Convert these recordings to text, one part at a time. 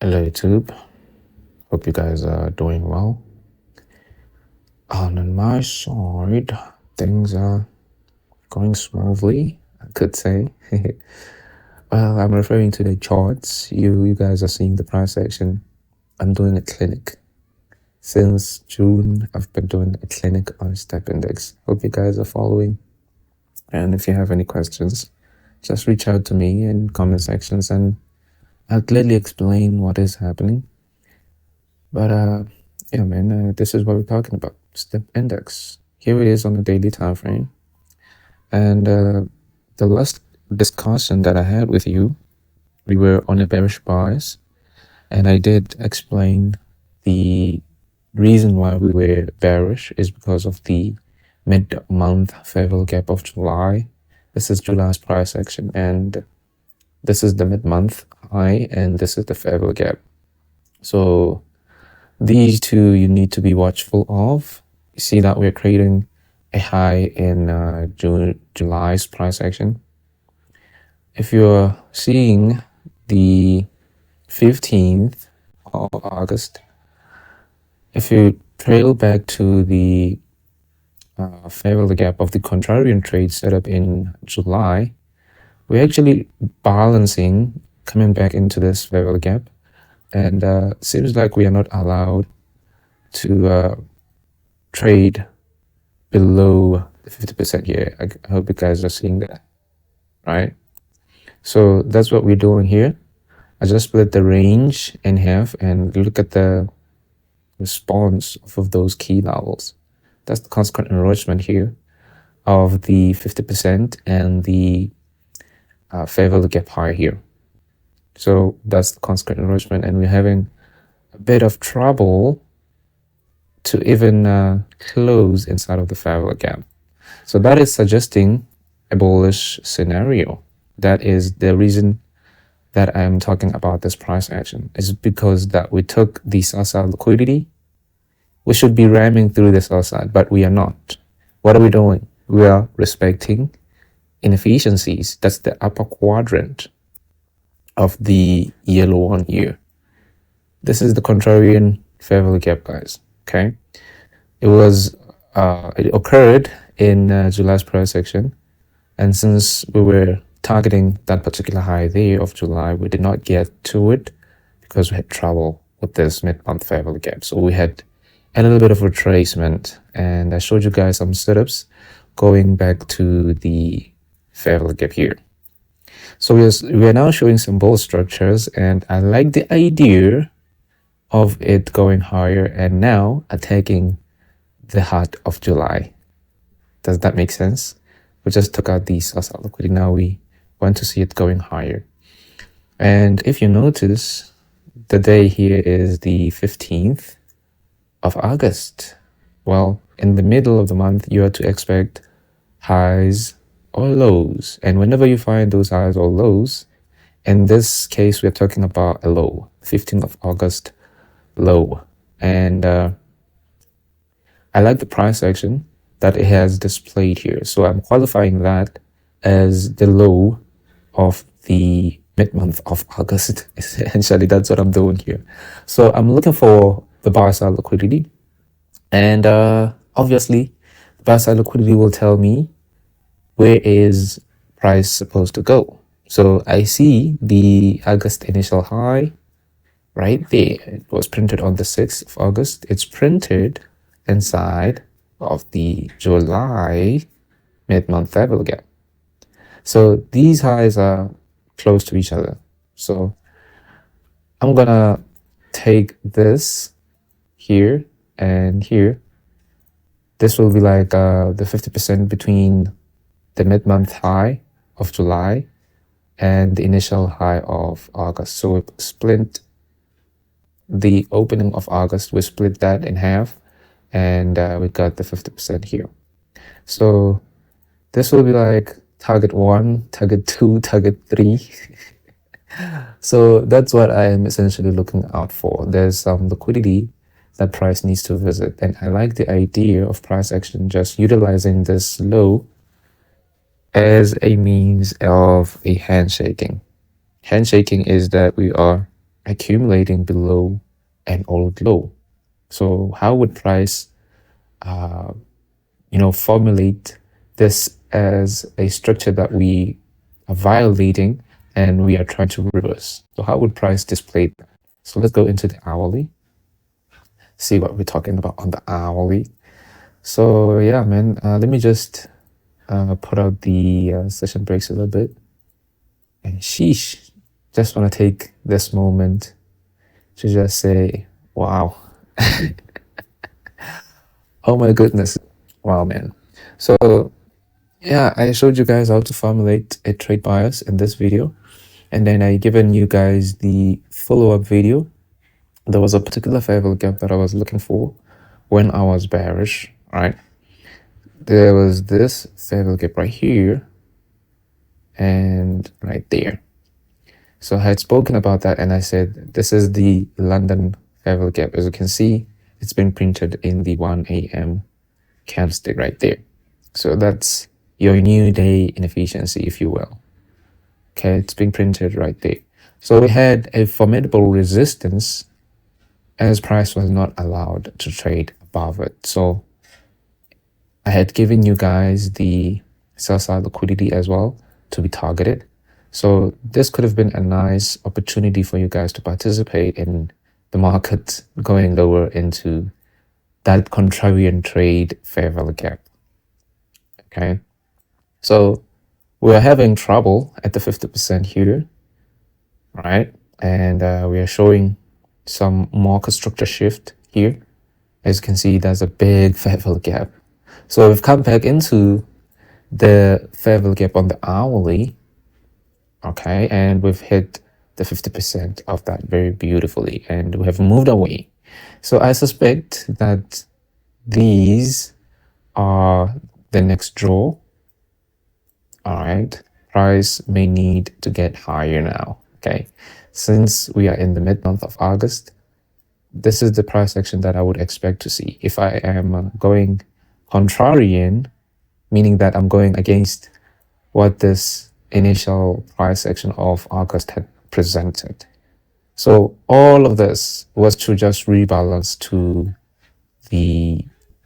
Hello YouTube, hope you guys are doing well. On my side, things are going smoothly, I could say. Well, I'm referring to the charts. You guys are seeing the price action. I'm doing a clinic. Since June, I've been doing a clinic on step index. Hope you guys are following. And if you have any questions, just reach out to me in comment sections and I'll clearly explain what is happening. But yeah, man, this is what we're talking about. Step index. Here it is on the daily time frame. And the last discussion that I had with you, we were on a bearish bias, and I did explain the reason why we were bearish is because of the mid-month fair value gap of July. This is July's price action, and this is the mid-month high, and this is the fair value gap. So these two you need to be watchful of. You see that we're creating a high in July's price action. If you're seeing the 15th of August, if you trail back to the fair value gap of the contrarian trade set up in July, we're actually balancing, coming back into this fair value gap, and seems like we are not allowed to trade below the 50% here. I hope you guys are seeing that, right? So that's what we're doing here. I just split the range in half and look at the response of those key levels. That's the consequent enrichment here of the 50% and the fair value gap high here. So that's the consequent enrichment, and we're having a bit of trouble to even close inside of the fair value gap. So that is suggesting a bullish scenario. That is the reason that I'm talking about this price action, is because that we took the sell side liquidity. We should be ramming through the sell side, but we are not. What are we doing? We are respecting inefficiencies. That's the upper quadrant of the yellow one here. This is the contrarian fair value gap, guys. Okay, it occurred in July's price action, and since we were targeting that particular high there of July, we did not get to it because we had trouble with this mid-month fair value gap. So we had a little bit of retracement, and I showed you guys some setups going back to the fair value gap here. So we are now showing some bull structures, and I like the idea of it going higher and now attacking the heart of July. Does that make sense? We just took out the sell side liquidity. Now we want to see it going higher. And if you notice, the day here is the 15th of August. Well, in the middle of the month, you are to expect highs or lows. And whenever you find those highs or lows, in this case, we're talking about a low, 15th of August low. And I like the price action that it has displayed here. So I'm qualifying that as the low of the mid-month of August. Essentially, that's what I'm doing here. So I'm looking for the buy side liquidity. And obviously, the buy side liquidity will tell me where is price supposed to go. So I see the August initial high right there. It was printed on the 6th of August. It's printed inside of the July mid-month fair value gap. So these highs are close to each other. So I'm gonna take this here and here. This will be like the 50% between the mid-month high of July and the initial high of August. So we split the opening of August, we split that in half, and we got the 50% here. So this will be like target 1, target 2, target 3. So that's what I am essentially looking out for. There's some liquidity that price needs to visit, and I like the idea of price action just utilizing this low as a means of a handshaking. Handshaking is that we are accumulating below an old low. So how would price formulate this as a structure that we are violating and we are trying to reverse? So how would price display that? So let's go into the hourly, see what we're talking about on the hourly. So yeah, man, let me just put out the session breaks a little bit. And sheesh, just want to take this moment to just say, wow. Oh my goodness. Wow, man. So yeah, I showed you guys how to formulate a trade bias in this video. And then I given you guys the follow-up video. There was a particular fair value gap that I was looking for when I was bearish, right? There was this fair value gap right here and right there. So I had spoken about that and I said, this is the London fair value gap. As you can see, it's been printed in the 1 a.m. candlestick right there. So that's your new day inefficiency, if you will. Okay, it's been printed right there. So we had a formidable resistance as price was not allowed to trade above it. So I had given you guys the sell side liquidity as well to be targeted. So this could have been a nice opportunity for you guys to participate in the market going lower into that contrarian trade fair value gap. Okay, so we're having trouble at the 50% here, right? And we are showing some market structure shift here. As you can see, there's a big fair value gap. So we've come back into the fair value gap on the hourly, okay, and we've hit the 50% of that very beautifully, and we have moved away. So I suspect that these are the next draw. All right, price may need to get higher now. Okay, since we are in the mid-month of August, this is the price action that I would expect to see. If I am going contrarian, meaning that I'm going against what this initial price action of August had presented. So all of this was to just rebalance to the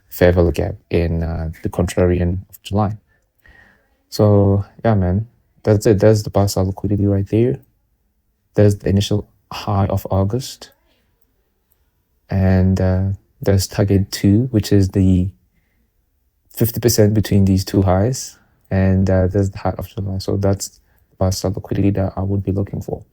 fair value gap in the contrarian of July. So yeah, man, that's it. There's the buy side liquidity right there. There's the initial high of August. And there's target 2, which is the 50% between these two highs. And there's the high of July. So that's the buy side liquidity that I would be looking for.